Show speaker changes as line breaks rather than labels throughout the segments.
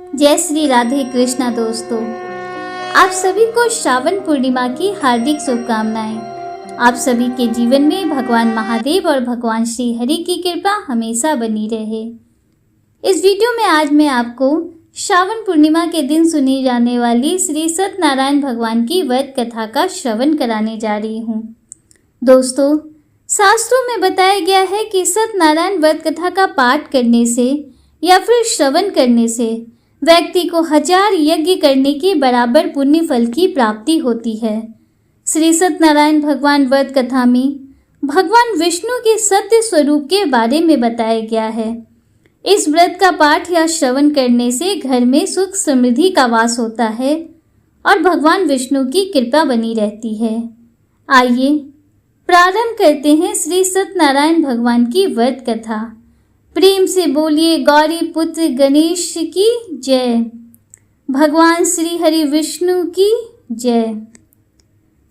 जय श्री राधे कृष्णा दोस्तों, आप सभी को श्रावण पूर्णिमा की हार्दिक शुभकामनाएं। आप सभी के जीवन में भगवान महादेव और भगवान श्री हरि की कृपा हमेशा बनी रहे। इस वीडियो में आज मैं आपको श्रावण पूर्णिमा के दिन सुनी जाने वाली श्री सत्यनारायण भगवान की व्रत कथा का श्रवण कराने जा रही हूँ। दोस्तों, शास्त्रों में बताया गया है कि सत्यनारायण व्रत कथा का पाठ करने से या फिर श्रवण करने से व्यक्ति को 1000 यज्ञ करने के बराबर पुण्य फल की प्राप्ति होती है। श्री सत्यनारायण भगवान व्रत कथा में भगवान विष्णु के सत्य स्वरूप के बारे में बताया गया है। इस व्रत का पाठ या श्रवण करने से घर में सुख समृद्धि का वास होता है और भगवान विष्णु की कृपा बनी रहती है। आइए प्रारंभ करते हैं श्री सत्यनारायण भगवान की व्रत कथा। प्रेम से बोलिए गौरी पुत्र गणेश की जय, भगवान श्री हरि विष्णु की जय।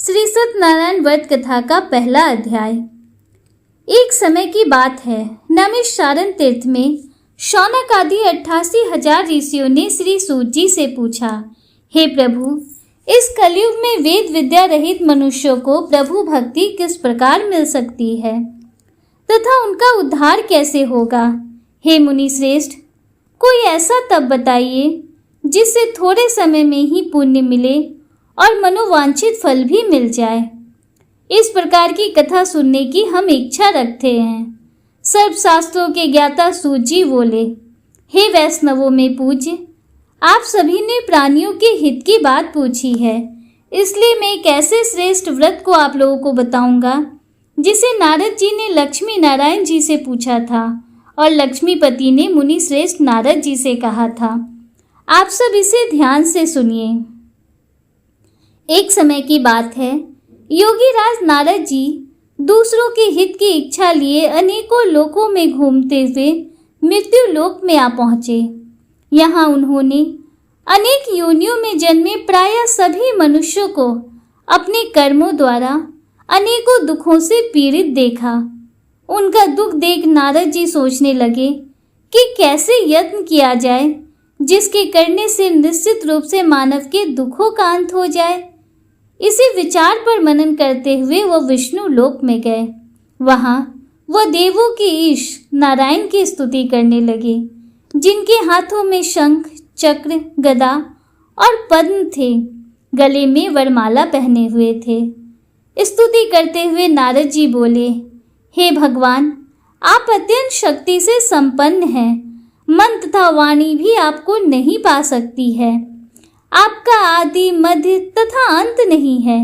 श्री सत्यनारायण व्रत कथा का पहला अध्याय। एक समय की बात है, नैमिषारण्य तीर्थ में शौनक आदि 88,000 ऋषियों ने श्री सूत जी से पूछा, हे प्रभु, इस कलयुग में वेद विद्या रहित मनुष्यों को प्रभु भक्ति किस प्रकार मिल सकती है तथा उनका उद्धार कैसे होगा। हे मुनि श्रेष्ठ, कोई ऐसा तप बताइए जिससे थोड़े समय में ही पुण्य मिले और मनोवांछित फल भी मिल जाए। इस प्रकार की कथा सुनने की हम इच्छा रखते हैं। सर्व शास्त्रों के ज्ञाता सूत जी बोले, हे वैष्णवों में पूज्य, आप सभी ने प्राणियों के हित की बात पूछी है, इसलिए मैं एक ऐसे श्रेष्ठ व्रत को आप लोगों को बताऊंगा जिसे नारद जी ने लक्ष्मी नारायण जी से पूछा था और लक्ष्मीपति ने मुनि श्रेष्ठ नारद जी से कहा था। आप सब इसे ध्यान से सुनिए। एक समय की बात है, योगी राज नारद जी दूसरों के हित की इच्छा लिए अनेकों लोकों में घूमते हुए मृत्यु लोक में आ पहुंचे। यहाँ उन्होंने अनेक योनियों में जन्मे प्रायः सभी मनुष्यों को अपने कर्मों द्वारा अनेकों दुखों से पीड़ित देखा। उनका दुख देख नारद जी सोचने लगे कि कैसे यत्न किया जाए जिसके करने से निश्चित रूप से मानव के दुखों का अंत हो जाए। इसी विचार पर मनन करते हुए वो विष्णु लोक में गए। वहां वो देवों के ईश नारायण की स्तुति करने लगे, जिनके हाथों में शंख, चक्र, गदा और पद्म थे, गले में वरमाला पहने हुए थे। स्तुति करते हुए नारद जी बोले, हे भगवान, आप अत्यंत शक्ति से संपन्न हैं। मन तथा वाणी भी आपको नहीं पा सकती है। आपका आदि, मध्य तथा अंत नहीं है।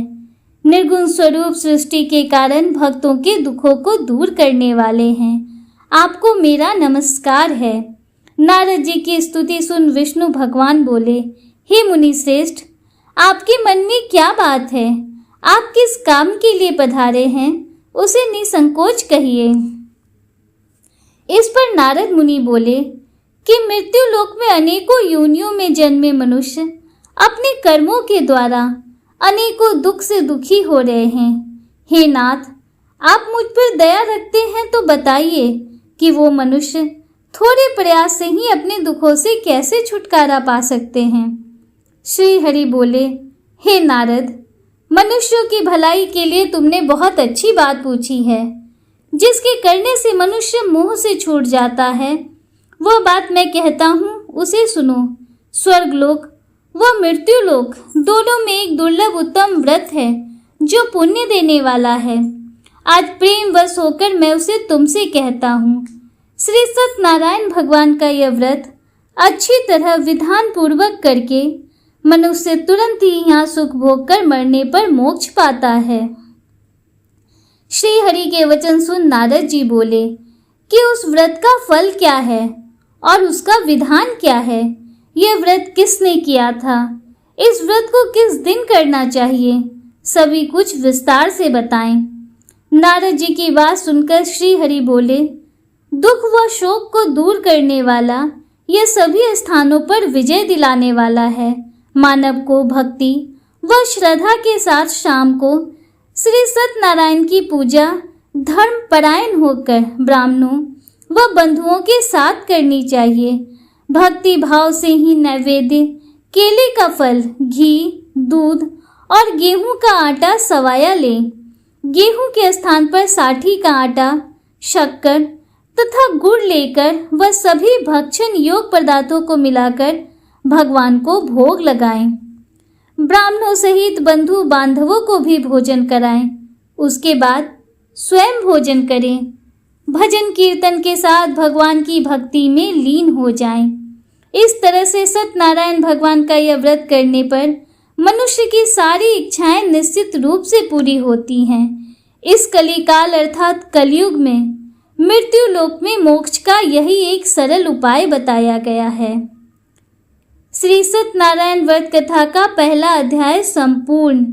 निर्गुण स्वरूप सृष्टि के कारण भक्तों के दुखों को दूर करने वाले हैं। आपको मेरा नमस्कार है। नारद जी की स्तुति सुन विष्णु भगवान बोले, हे मुनि श्रेष्ठ, आपके मन में क्या बात है? आप किस काम के लिए पधारे हैं, उसे निसंकोच कहिए। इस पर नारद मुनि बोले कि मृत्यु लोक में अनेकों योनियों में जन्मे मनुष्य अपने कर्मों के द्वारा अनेकों दुख से दुखी हो रहे हैं। हे नाथ, आप मुझ पर दया रखते हैं तो बताइए कि वो मनुष्य थोड़े प्रयास से ही अपने दुखों से कैसे छुटकारा पा सकते हैं। श्री हरि बोले, हे नारद, मनुष्यों की भलाई के लिए तुमने बहुत अच्छी बात पूछी है। जिसके करने से मनुष्य मोह से छूट जाता है, वह बात मैं कहता हूँ, उसे सुनो। स्वर्गलोक व मृत्यु लोक दोनों में एक दुर्लभ उत्तम व्रत है जो पुण्य देने वाला है। आज प्रेम वश होकर मैं उसे तुमसे कहता हूँ। श्री सत्यनारायण भगवान का यह व्रत अच्छी तरह विधान पूर्वक करके मनुष्य तुरंत ही यहाँ सुख भोग कर मरने पर मोक्ष पाता है। श्री हरि के वचन सुन नारद जी बोले कि उस व्रत का फल क्या है और उसका विधान क्या है? यह व्रत किसने किया था? इस व्रत को किस दिन करना चाहिए? सभी कुछ विस्तार से बताएं। नारद जी की बात सुनकर श्री हरि बोले, दुख व शोक को दूर करने वाला, यह सभी स्थानों पर विजय दिलाने वाला है। मानव को भक्ति व श्रद्धा के साथ शाम को श्री सत्यनारायण की पूजा धर्म परायण होकर ब्राह्मणों व बंधुओं के साथ करनी चाहिए। भक्ति भाव से ही नैवेद्य, केले का फल, घी, दूध और गेहूं का आटा सवाया ले। गेहूं के स्थान पर साठी का आटा, शक्कर तथा गुड़ लेकर वह सभी भक्षण योग पदार्थों को मिलाकर भगवान को भोग लगाएं। ब्राह्मणों सहित बंधु बांधवों को भी भोजन कराएं। उसके बाद स्वयं भोजन करें। भजन कीर्तन के साथ भगवान की भक्ति में लीन हो जाएं। इस तरह से सत्यनारायण भगवान का यह व्रत करने पर मनुष्य की सारी इच्छाएं निश्चित रूप से पूरी होती हैं। इस कलिकाल अर्थात कलयुग में मृत्यु लोक में मोक्ष का यही एक सरल उपाय बताया गया है। श्री सत्यनारायण व्रत कथा का पहला अध्याय संपूर्ण।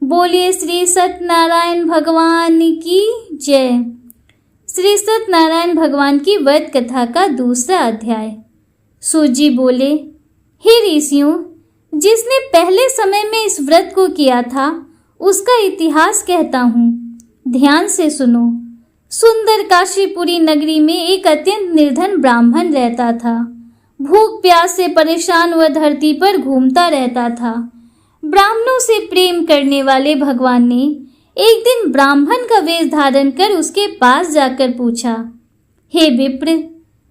बोलिए श्री सत्यनारायण भगवान की जय। श्री सत्यनारायण भगवान की व्रत कथा का दूसरा अध्याय। सूत जी बोले, हे ऋषियों, जिसने पहले समय में इस व्रत को किया था उसका इतिहास कहता हूँ, ध्यान से सुनो। सुंदर काशीपुरी नगरी में एक अत्यंत निर्धन ब्राह्मण रहता था। भूख प्यास से परेशान वह धरती पर घूमता रहता था। ब्राह्मणों से प्रेम करने वाले भगवान ने एक दिन ब्राह्मण का वेश धारण कर उसके पास जाकर पूछा, हे विप्र,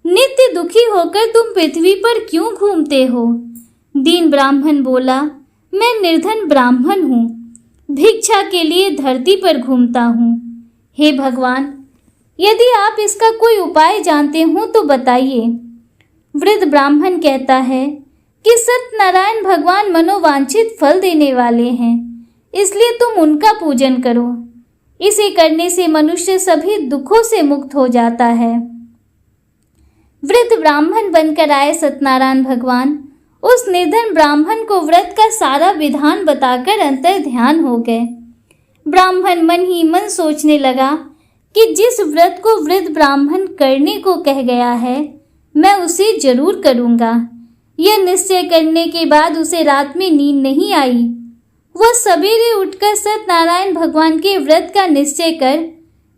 नित्य दुखी होकर तुम पृथ्वी पर क्यों घूमते हो? दीन ब्राह्मण बोला, मैं निर्धन ब्राह्मण हूँ, भिक्षा के लिए धरती पर घूमता हूँ। हे भगवान, यदि आप इसका कोई उपाय जानते हो तो बताइए। वृद्ध ब्राह्मण कहता है कि सत्यनारायण भगवान मनोवांछित फल देने वाले हैं, इसलिए तुम उनका पूजन करो। इसे करने से मनुष्य सभी दुखों से मुक्त हो जाता है। वृद्ध ब्राह्मण बनकर आए सत्यनारायण भगवान उस निर्धन ब्राह्मण को व्रत का सारा विधान बताकर अंतर ध्यान हो गए। ब्राह्मण मन ही मन सोचने लगा कि जिस व्रत को वृद्ध ब्राह्मण करने को कह गया है, मैं उसे जरूर करूँगा। यह निश्चय करने के बाद उसे रात में नींद नहीं आई। वह सवेरे उठकर सत्यनारायण भगवान के व्रत का निश्चय कर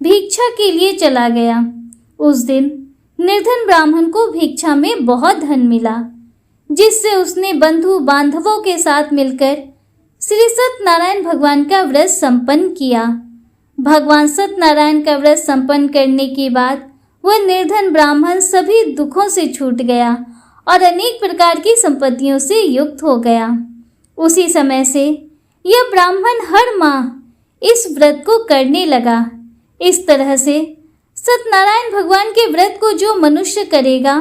भिक्षा के लिए चला गया। उस दिन निर्धन ब्राह्मण को भिक्षा में बहुत धन मिला, जिससे उसने बंधु बांधवों के साथ मिलकर श्री सत्यनारायण भगवान का व्रत संपन्न किया। भगवान सत्यनारायण का व्रत संपन्न करने के बाद वह निर्धन ब्राह्मण सभी दुखों से छूट गया और अनेक प्रकार की संपत्तियों से युक्त हो गया। उसी समय से यह ब्राह्मण हर माह इस व्रत को करने लगा। इस तरह से सत्यनारायण भगवान के व्रत को जो मनुष्य करेगा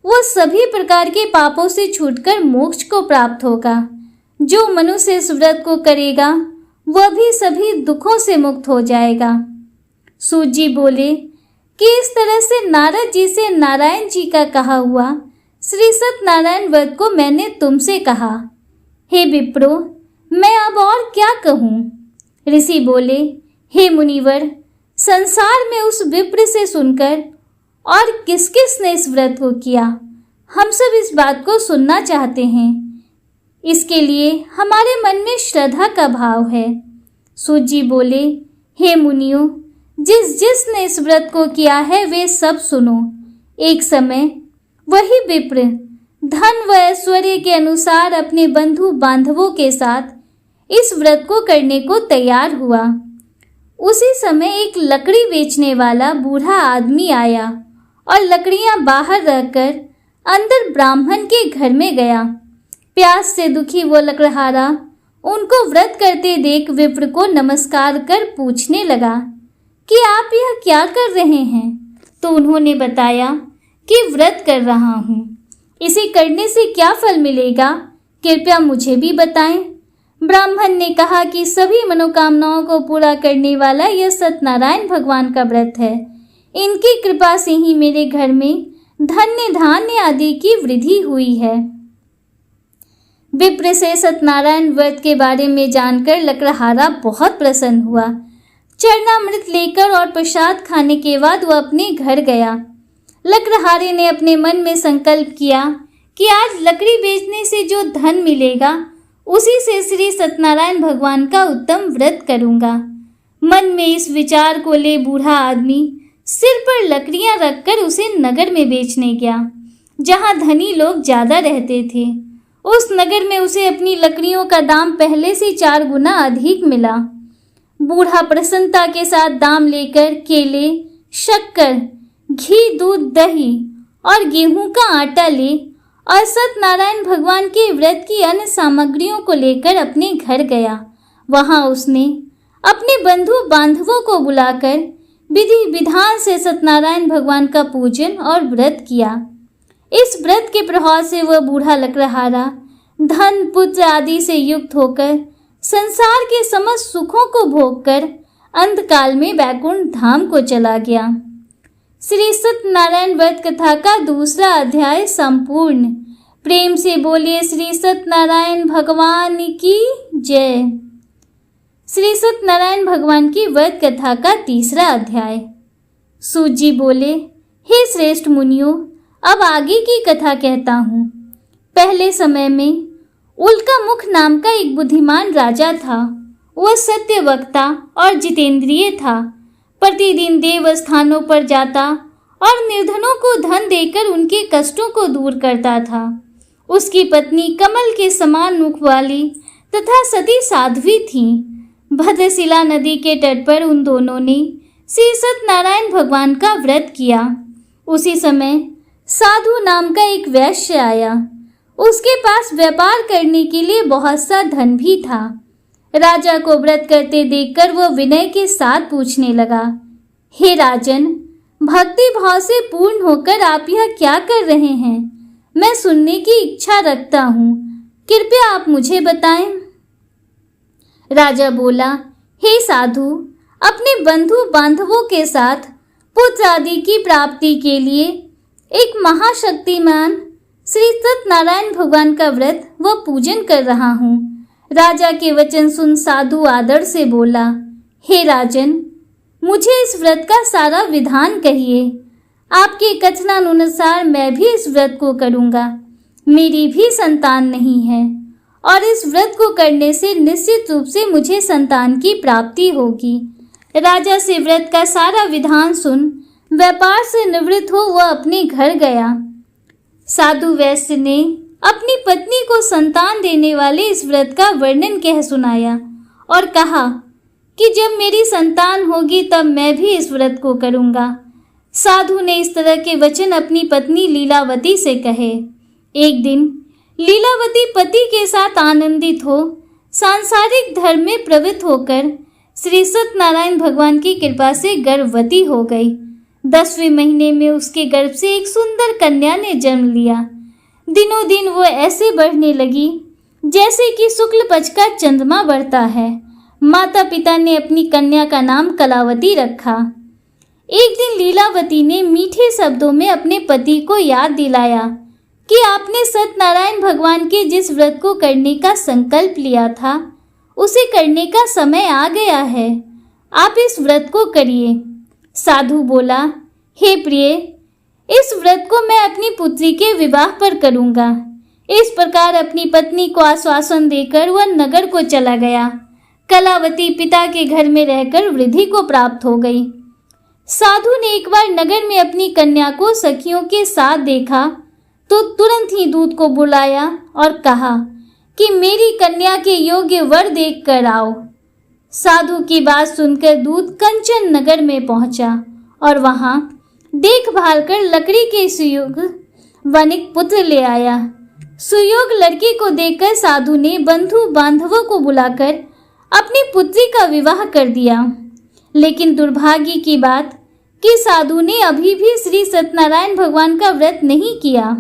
वह सभी प्रकार के पापों से छूटकर मोक्ष को प्राप्त होगा। जो मनुष्य इस व्रत को करेगा वह भी सभी दुखों से मुक्त हो जाएगा। सूत जी बोले कि इस तरह से नारद जी से नारायण जी का कहा हुआ श्री सत्यनारायण व्रत को मैंने तुमसे कहा। हे विप्रो, मैं अब और क्या कहूँ? ऋषि बोले, हे मुनिवर, संसार में उस विप्र से सुनकर और किस किस ने इस व्रत को किया, हम सब इस बात को सुनना चाहते हैं। इसके लिए हमारे मन में श्रद्धा का भाव है। सूत जी बोले, हे मुनियों, जिस जिसने इस व्रत को किया है वे सब सुनो। एक समय वही विप्र धन व ऐश्वर्य के अनुसार अपने बंधु बांधवों के साथ इस व्रत को करने को तैयार हुआ। उसी समय एक लकड़ी बेचने वाला बूढ़ा आदमी आया और लकड़ियां बाहर रखकर अंदर ब्राह्मण के घर में गया। प्यास से दुखी वो लकड़हारा उनको व्रत करते देख विप्र को नमस्कार कर पूछने लगा कि आप यह क्या कर रहे हैं? तो उन्होंने बताया कि व्रत कर रहा हूँ। इसे करने से क्या फल मिलेगा, कृपया मुझे भी बताएं। ब्राह्मण ने कहा कि सभी मनोकामनाओं को पूरा करने वाला यह सत्यनारायण भगवान का व्रत है। इनकी कृपा से ही मेरे घर में धन्य धान्य आदि की वृद्धि हुई है। विप्र से सत्यनारायण व्रत के बारे में जानकर लकड़हारा बहुत प्रसन्न हुआ। चरणामृत लेकर और प्रसाद खाने के बाद वह अपने घर गया। लकड़हारे ने अपने मन में संकल्प किया कि आज लकड़ी बेचने से जो धन मिलेगा उसी से श्री सत्यनारायण भगवान का उत्तम व्रत करूंगा। मन में इस विचार को ले बूढ़ा आदमी सिर पर लकड़ियां रखकर उसे नगर में बेचने गया। जहाँ धनी लोग ज्यादा रहते थे। उस नगर में उसे अपनी लकड़ियों का दाम पहले से 4 गुना अधिक मिला। बूढ़ा प्रसन्नता के साथ दाम लेकर केले, शक्कर, घी, दूध, दही और गेहूं का आटा ले और सत्यनारायण भगवान के व्रत की अन्य सामग्रियों को लेकर अपने घर गया। वहां उसने अपने बंधु बांधवों को बुलाकर विधि विधान से सत्यनारायण भगवान का पूजन और व्रत किया। इस व्रत के प्रभाव से वह बूढ़ा लकड़हारा धन, पुत्र आदि से युक्त होकर संसार के समस्त सुखों को भोगकर अंतकाल में वैकुंठ धाम को चला गया। श्री सत्यनारायण व्रत कथा का दूसरा अध्याय संपूर्ण। प्रेम से बोलिए श्री सत्यनारायण भगवान की जय। श्री सत्यनारायण भगवान की व्रत कथा का तीसरा अध्याय। सूत जी बोले, हे श्रेष्ठ मुनियों, अब आगे की कथा कहता हूँ। पहले समय में उल्कामुख नाम का एक बुद्धिमान राजा था। वह सत्य वक्ता और जितेंद्रिय था। प्रतिदिन देव स्थानों पर जाता और निर्धनों को धन देकर उनके कष्टों को दूर करता था। उसकी पत्नी कमल के समान मुख वाली तथा सती साध्वी थी। भद्रशिला नदी के तट पर उन दोनों ने श्री सत्यनारायण भगवान का व्रत किया। उसी समय साधु नाम का एक वैश्य आया। उसके पास व्यापार करने के लिए बहुत सा धन भी था। राजा को व्रत करते देखकर वह विनय के साथ पूछने लगा, हे राजन, भक्ति भाव से पूर्ण होकर आप यह क्या कर रहे हैं? मैं सुनने की इच्छा रखता हूँ, कृपया आप मुझे बताएं। राजा बोला, हे साधु, अपने बंधु बांधवों के साथ पुत्र आदि की प्राप्ति के लिए एक महाशक्तिमान श्री सत्यनारायण भगवान का व्रत व पूजन कर रहा हूँ। राजा के वचन सुन साधु आदर से बोला, हे राजन, मुझे इस व्रत का सारा विधान कहिए। आपके कथनानुसार मैं भी इस व्रत को करूँगा। मेरी भी संतान नहीं है और इस व्रत को करने से निश्चित रूप से मुझे संतान की प्राप्ति होगी। राजा से व्रत का सारा विधान सुन व्यापार से निवृत्त हो वह अपने घर गया। साधु वैश्य ने अपनी पत्नी को संतान देने वाले इस व्रत का वर्णन कह सुनाया और कहा कि जब मेरी संतान होगी तब मैं भी इस व्रत को करूँगा। साधु ने इस तरह के वचन अपनी पत्नी लीलावती से कहे। एक दिन लीलावती पति के साथ आनंदित हो सांसारिक धर्म में प्रवृत्त होकर श्री सत्यनारायण भगवान की कृपा से गर्भवती हो गई। 10वें महीने में उसके गर्भ से एक सुंदर कन्या ने जन्म लिया। दिनों दिन वो ऐसे बढ़ने लगी जैसे कि शुक्ल पक्ष का चंद्रमा बढ़ता है। माता पिता ने अपनी कन्या का नाम कलावती रखा। एक दिन लीलावती ने मीठे शब्दों में अपने पति को याद दिलाया कि आपने सत्यनारायण भगवान के जिस व्रत को करने का संकल्प लिया था उसे करने का समय आ गया है। आप इस व्रत को करिए। साधु बोला, हे प्रिय, इस व्रत को मैं अपनी पुत्री के विवाह पर करूँगा। इस प्रकार अपनी पत्नी को आश्वासन देकर वह नगर को चला गया। कलावती पिता के घर में रहकर वृद्धि को प्राप्त हो गई। साधु ने एक बार नगर में अपनी कन्या को सखियों के साथ देखा तो तुरंत ही दूत को बुलाया और कहा कि मेरी कन्या के योग्य वर देख कर आओ। साधु की बात सुनकर दूत कंचन नगर में पहुंचा और वहां देखभाल कर लकड़ी के सुयोग वनिक पुत्र ले आया। सुयोग लड़की को देखकर साधु ने बंधु बांधवों को बुलाकर अपनी पुत्री का विवाह कर दिया। लेकिन दुर्भाग्य की बात कि साधु ने अभी भी श्री सत्यनारायण भगवान का व्रत नहीं किया।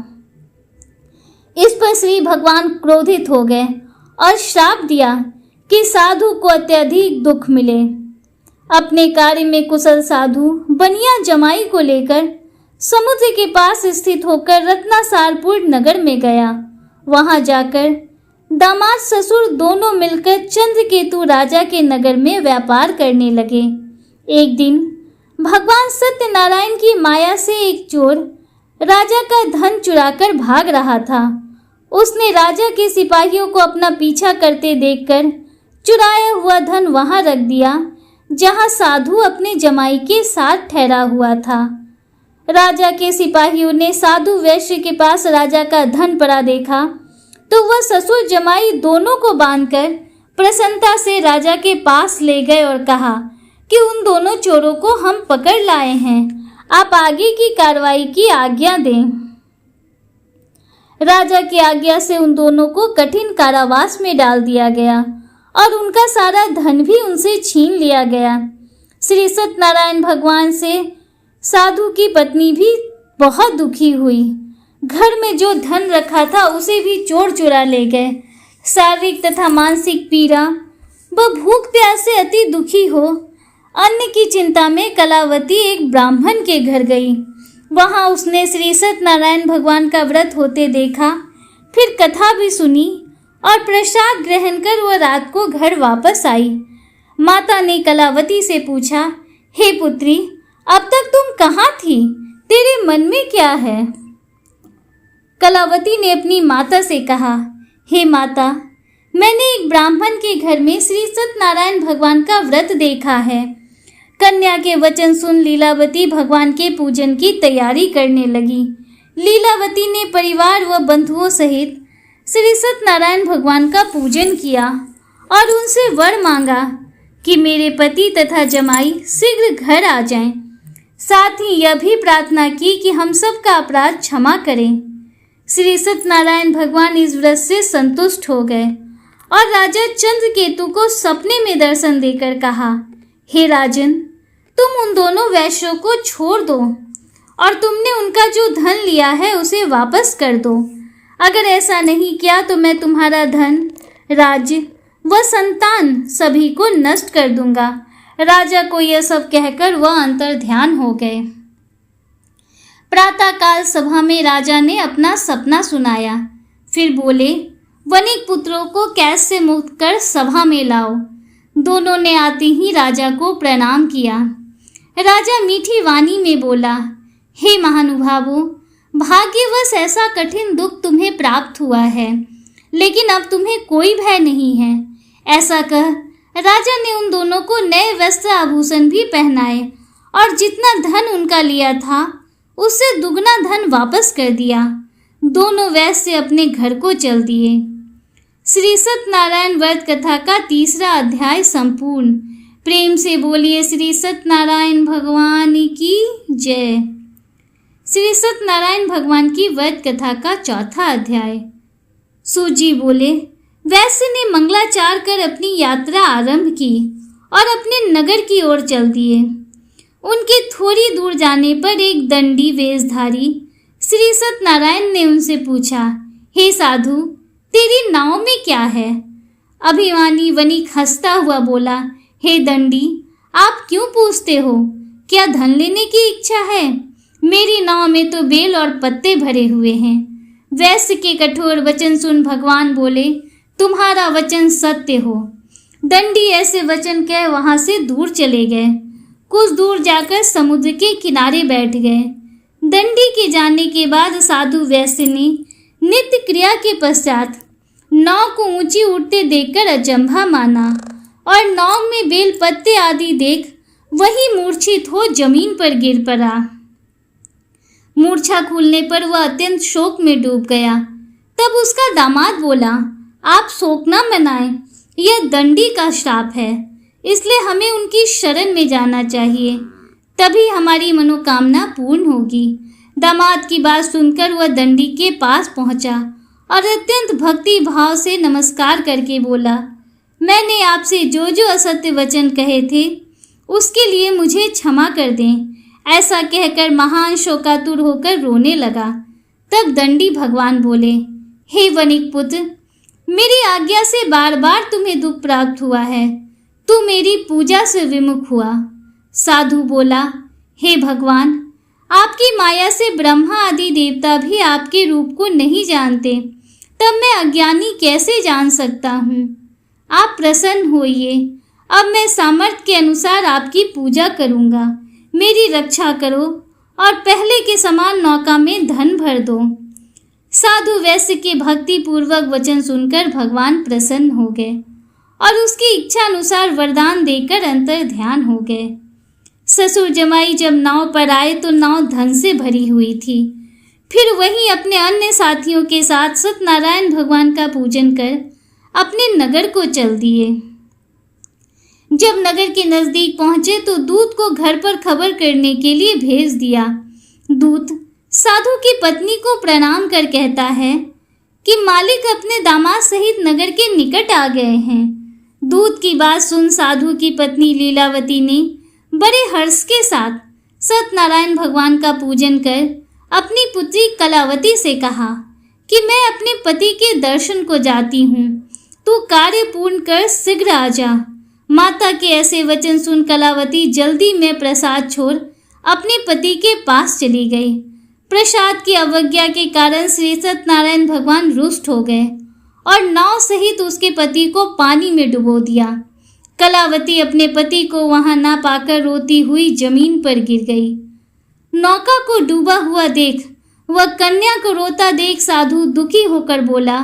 इस पर श्री भगवान क्रोधित हो गए और श्राप दिया कि साधु को अत्यधिक दुख मिले। अपने कार्य में कुशल साधु बनिया जमाई को लेकर समुद्र के पास स्थित होकर रत्नासारपुर नगर में गया। वहां जाकर दामाद ससुर दोनों मिलकर चंद्रकेतु राजा के नगर में व्यापार करने लगे। एक दिन भगवान सत्यनारायण की माया से एक चोर राजा का धन चुराकर भाग रहा था। उसने राजा के सिपाहियों को अपना पीछा करते देखकर चुराया हुआ धन वहां रख दिया जहां साधु अपने जमाई के साथ ठहरा हुआ था। राजा के सिपाहियों ने साधु वैश्य के पास राजा का धन पड़ा देखा तो वह ससुर जमाई दोनों को बांधकर प्रसन्नता से राजा के पास ले गए और कहा कि उन दोनों चोरों को हम पकड़ लाए हैं, आप आगे की कार्रवाई की आज्ञा दें। राजा की आज्ञा से उन दोनों को कठिन कारावास में डाल दिया गया और उनका सारा धन भी उनसे छीन लिया गया। श्री सत्यनारायण भगवान से साधु की पत्नी भी बहुत दुखी हुई। घर में जो धन रखा था उसे भी चोर चुरा ले गए। शारीरिक तथा मानसिक पीड़ा व भूख प्यास से अति दुखी हो अन्न की चिंता में कलावती एक ब्राह्मण के घर गई। वहां उसने श्री सत्यनारायण भगवान का व्रत होते देखा, फिर कथा भी सुनी और प्रसाद ग्रहण कर वह रात को घर वापस आई। माता ने कलावती से पूछा, हे पुत्री, अब तक तुम कहाँ थी? तेरे मन में क्या है? कलावती ने अपनी माता से कहा, हे माता, मैंने एक ब्राह्मण के घर में श्री सत्यनारायण भगवान का व्रत देखा है। कन्या के वचन सुन लीलावती भगवान के पूजन की तैयारी करने लगी। लीलावती ने परिवार व बंधुओं सहित श्री सत्यनारायण भगवान का पूजन किया और उनसे वर मांगा कि मेरे पति तथा जमाई शीघ्र घर आ जाएं। साथ ही यह भी प्रार्थना की कि हम सब का अपराध क्षमा करें। श्री सत्यनारायण भगवान इस व्रत से संतुष्ट हो गए और राजा चंद्रकेतु को सपने में दर्शन देकर कहा, हे राजन, तुम उन दोनों वैश्यों को छोड़ दो और तुमने उनका जो धन लिया है उसे वापस कर दो। अगर ऐसा नहीं किया तो मैं तुम्हारा धन, राज्य व संतान सभी को नष्ट कर दूंगा। राजा को यह सब कहकर वह अंतर ध्यान हो गए। प्रातःकाल सभा में राजा ने अपना सपना सुनाया। फिर बोले, वणिक पुत्रों को कैद से मुक्त कर सभा में लाओ। दोनों ने आते ही राजा को प्रणाम किया। राजा मीठी वाणी में बोला, हे महानुभावों, भाग्यवश ऐसा कठिन दुख तुम्हें प्राप्त हुआ है, लेकिन अब तुम्हें कोई भय नहीं है। ऐसा कह राजा ने उन दोनों को नए वस्त्र आभूषण भी पहनाए और जितना धन उनका लिया था उससे दुगना धन वापस कर दिया। दोनों वैश्य अपने घर को चल दिए। श्री सत्यनारायण व्रत कथा का 3रा अध्याय संपूर्ण। प्रेम से बोलिए श्री सत्यनारायण भगवान की जय। श्री सत्यनारायण भगवान की व्रत कथा का 4था अध्याय। सूजी बोले, वैश्य ने मंगलाचार कर अपनी यात्रा आरंभ की और अपने नगर की ओर चल दिए। उनके थोड़ी दूर जाने पर एक दंडी वेशधारी श्री सत्यनारायण ने उनसे पूछा, हे साधु, तेरी नाव में क्या है? अभिमानी वणिक हंसता हुआ बोला, हे दंडी, आप क्यों पूछते हो? क्या धन लेने की इच्छा है? मेरी नाव में तो बेल और पत्ते भरे हुए हैं। वैश्य के कठोर वचन सुन भगवान बोले, तुम्हारा वचन सत्य हो। दंडी ऐसे वचन कह वहां से दूर चले गए। कुछ दूर जाकर समुद्र के किनारे बैठ गए। दंडी के जाने के बाद साधु वैश्य ने नित्य क्रिया के पश्चात नाव को ऊंची उठते देखकर अचंभा माना और नाव में बेल पत्ते आदि देख वही मूर्छित हो जमीन पर गिर पड़ा। मूर्छा खुलने पर वह अत्यंत शोक में डूब गया। तब उसका दामाद बोला, आप शोक न मनाएं, यह दंडी का श्राप है, इसलिए हमें उनकी शरण में जाना चाहिए, तभी हमारी मनोकामना पूर्ण होगी। दामाद की बात सुनकर वह दंडी के पास पहुंचा और अत्यंत भक्ति भाव से नमस्कार करके बोला, मैंने आपसे जो जो असत्य वचन कहे थे उसके लिए मुझे क्षमा कर दें। ऐसा कहकर महान शोकातुर होकर रोने लगा। तब दंडी भगवान बोले, हे वणिक पुत्र, मेरी आज्ञा से बार बार तुम्हें दुख प्राप्त हुआ है, तू मेरी पूजा से विमुख हुआ। साधु बोला, हे भगवान, आपकी माया से ब्रह्मा आदि देवता भी आपके रूप को नहीं जानते, तब मैं अज्ञानी कैसे जान सकता हूँ? आप प्रसन्न होइए, अब मैं सामर्थ्य के अनुसार आपकी पूजा करूँगा। मेरी रक्षा करो और पहले के समान नौका में धन भर दो। साधु वैश्य के भक्ति पूर्वक वचन सुनकर भगवान प्रसन्न हो गए और उसकी इच्छा अनुसार वरदान देकर अंतर ध्यान हो गए। ससुर जमाई जब नाव पर आए तो नाव धन से भरी हुई थी। फिर वहीं अपने अन्य साथियों के साथ सत्यनारायण भगवान का पूजन कर अपने नगर को चल दिए। जब नगर के नजदीक पहुंचे तो दूत को घर पर खबर करने के लिए भेज दिया। दूत साधु की पत्नी को प्रणाम कर कहता है कि मालिक अपने दामाद सहित नगर के निकट आ गए हैं। दूत की बात सुन साधु की पत्नी लीलावती ने बड़े हर्ष के साथ सत्यनारायण भगवान का पूजन कर अपनी पुत्री कलावती से कहा कि मैं अपने पति के दर्शन को जाती हूँ, तू कार्य पूर्ण कर शीघ्र आ जा। माता के ऐसे वचन सुन कलावती जल्दी में प्रसाद छोड़ अपने पति के पास चली गई। प्रसाद की अवज्ञा के कारण श्री सत्यनारायण भगवान रुष्ट हो गए और नाव सहित उसके पति को पानी में डुबो दिया। कलावती अपने पति को वहां ना पाकर रोती हुई जमीन पर गिर गई। नौका को डूबा हुआ देख वह कन्या को रोता देख साधु दुखी होकर बोला,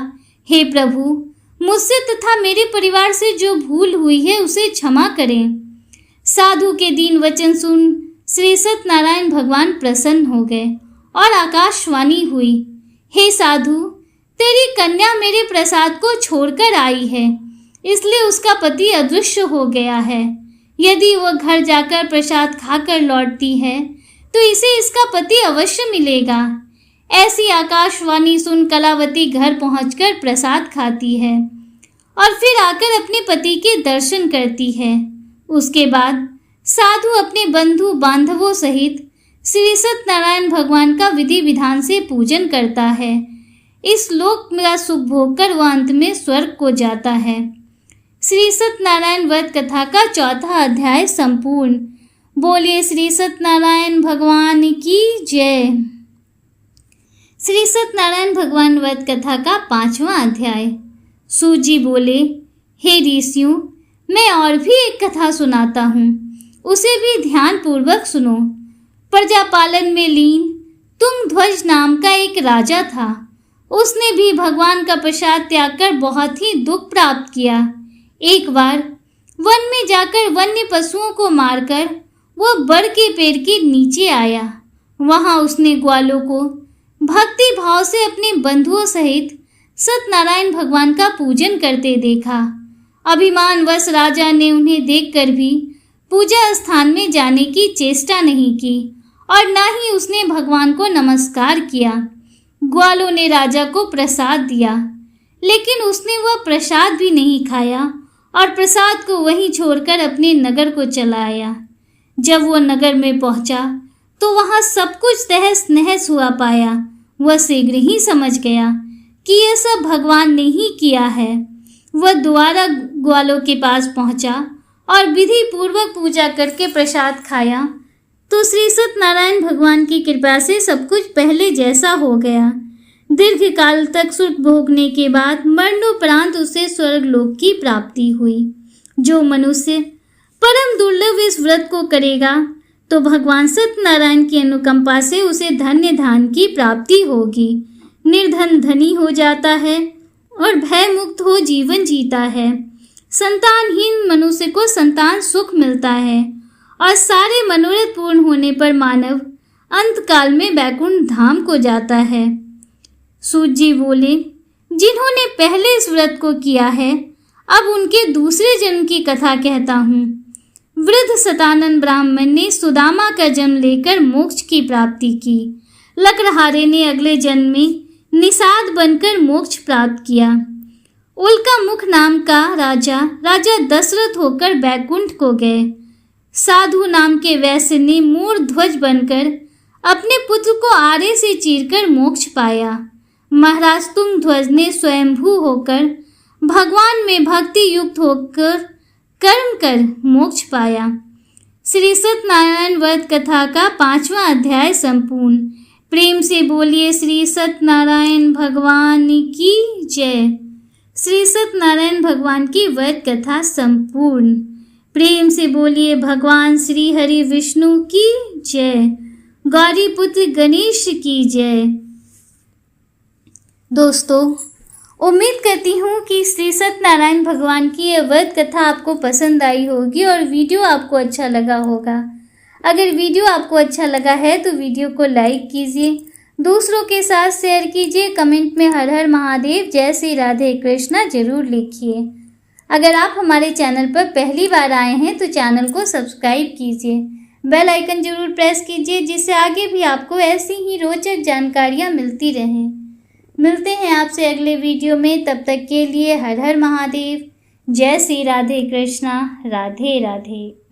हे प्रभु, मुझसे तथा मेरे परिवार से जो भूल हुई है उसे क्षमा करें। साधु के दीन वचन सुन श्री सत्यनारायण भगवान प्रसन्न हो गए और आकाशवाणी हुई, हे साधु, तेरी कन्या मेरे प्रसाद को छोड़कर आई है, इसलिए उसका पति अदृश्य हो गया है। यदि वह घर जाकर प्रसाद खाकर लौटती है तो इसे इसका पति अवश्य मिलेगा। ऐसी आकाशवाणी सुन कलावती घर पहुंचकर प्रसाद खाती है और फिर आकर अपने पति के दर्शन करती है। उसके बाद साधु अपने बंधु बांधवों सहित श्री सत्यनारायण भगवान का विधि विधान से पूजन करता है। इस लोक का सुख भोग कर वह अंत में स्वर्ग को जाता है। श्री सत्यनारायण व्रत कथा का चौथा अध्याय संपूर्ण। बोलिए श्री सत्यनारायण भगवान की जय। श्री सत्यनारायण भगवान व्रत कथा का 5वां अध्याय। सूत जी बोले, हे ऋषियों, मैं और भी एक कथा सुनाता हूँ, उसे भी ध्यान पूर्वक सुनो। प्रजा पालन में लीन तुंगध्वज नाम का एक राजा था। उसने भी भगवान का प्रसाद त्याग कर बहुत ही दुख प्राप्त किया। एक बार वन में जाकर वन्य पशुओं को मारकर वह बड़ के पेड़ के नीचे आया। वहां उसने ग्वालों को भक्ति भाव से अपने बंधुओं सहित सत्यनारायण भगवान का पूजन करते देखा। अभिमानवश राजा ने उन्हें देखकर भी पूजा स्थान में जाने की चेष्टा नहीं की और न ही उसने भगवान को नमस्कार किया। ग्वालों ने राजा को प्रसाद दिया, लेकिन उसने वह प्रसाद भी नहीं खाया और प्रसाद को वहीं छोड़कर अपने नगर को चला आया। जब वह नगर में पहुंचा तो वहां सब कुछ तहस नहस हुआ पाया। वह शीघ्र ही समझ गया कि यह सब भगवान ने ही किया है। वह दोबारा ग्वालों के पास पहुंचा और विधि पूर्वक पूजा करके प्रसाद खाया तो श्री सत्यनारायण भगवान की कृपा से सब कुछ पहले जैसा हो गया। दीर्घ काल तक सुख भोगने के बाद मरणोपरांत उसे स्वर्ग लोक की प्राप्ति हुई। जो मनुष्य परम दुर्लभ इस व्रत को करेगा तो भगवान सत्यनारायण की अनुकंपा से उसे धन्य धान की प्राप्ति होगी। निर्धन धनी हो जाता है और भय मुक्त हो जीवन जीता है। संतानहीन मनुष्य को संतान सुख मिलता है और सारे मनोरथ पूर्ण होने पर मानव अंत काल में बैकुंठ धाम को जाता है। सूत जी बोले, जिन्होंने पहले इस व्रत को किया है अब उनके दूसरे जन्म की कथा कहता हूँ। वृद्ध सतानंद ब्राह्मण ने सुदामा का जन्म लेकर मोक्ष की प्राप्ति की। लकड़हारे ने अगले जन्म में निषाद बनकर मोक्ष प्राप्त किया। उल्का मुख नाम का राजा दशरथ होकर बैकुंठ को गए। साधु नाम के वैश्य ने मोर ध्वज बनकर अपने पुत्र को आरे से चीरकर मोक्ष पाया। महाराज तुंगध्वज ने स्वयंभू होकर भगवान में भक्ति युक्त होकर कर्म कर मोक्ष पाया। श्री सत्यनारायण व्रत कथा का 5वां अध्याय संपूर्ण। प्रेम से बोलिए श्री सत्यनारायण भगवान की जय। श्री सत्यनारायण भगवान की व्रत कथा संपूर्ण। प्रेम से बोलिए भगवान श्री हरि विष्णु की जय। गौरी पुत्र गणेश की जय। दोस्तों, उम्मीद करती हूँ कि श्री सत्यनारायण भगवान की यह व्रत कथा आपको पसंद आई होगी और वीडियो आपको अच्छा लगा होगा। अगर वीडियो आपको अच्छा लगा है तो वीडियो को लाइक कीजिए, दूसरों के साथ शेयर कीजिए, कमेंट में हर हर महादेव, जय श्री राधे कृष्णा जरूर लिखिए। अगर आप हमारे चैनल पर पहली बार आए हैं तो चैनल को सब्सक्राइब कीजिए, बेल आइकन जरूर प्रेस कीजिए, जिससे आगे भी आपको ऐसी ही रोचक जानकारियाँ मिलती रहें। मिलते हैं आपसे अगले वीडियो में, तब तक के लिए हर हर महादेव, जय श्री राधे कृष्णा, राधे राधे।